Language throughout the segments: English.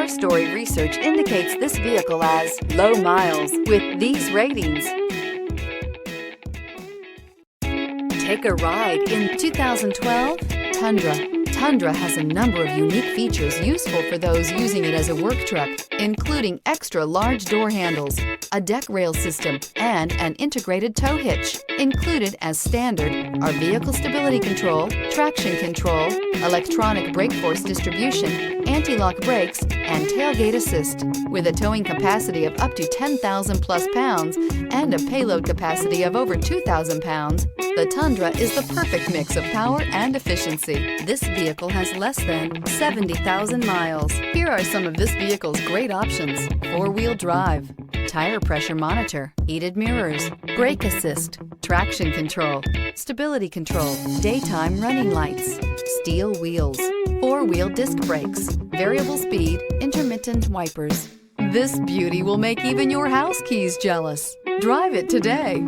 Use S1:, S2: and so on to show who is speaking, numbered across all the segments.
S1: Car Story research indicates this vehicle as low miles with these ratings. Take a ride in 2012 Tundra. Tundra has a number of unique features useful for those using it as a work truck, including extra large door handles, a deck rail system, and an integrated tow hitch. Included as standard are vehicle stability control, traction control, electronic brake force distribution, anti-lock brakes, and tailgate assist. With a towing capacity of up to 10,000 plus pounds and a payload capacity of over 2,000 pounds, the Tundra is the perfect mix of power and efficiency. This vehicle has less than 70,000 miles. Here are some of this vehicle's great options: four-wheel drive, tire pressure monitor, heated mirrors, brake assist, traction control, stability control, daytime running lights, steel wheels, four-wheel disc brakes, variable speed, intermittent wipers. This beauty will make even your house keys jealous. Drive it today.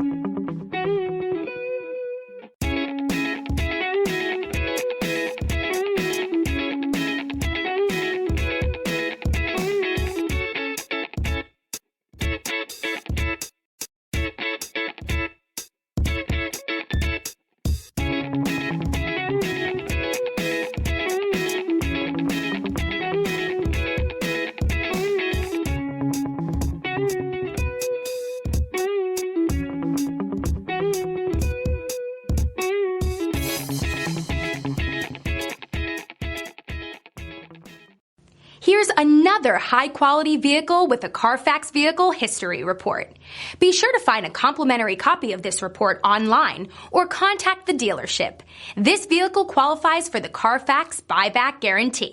S2: Here's another high-quality vehicle with a Carfax Vehicle History Report. Be sure to find a complimentary copy of this report online or contact the dealership. This vehicle qualifies for the Carfax Buyback Guarantee.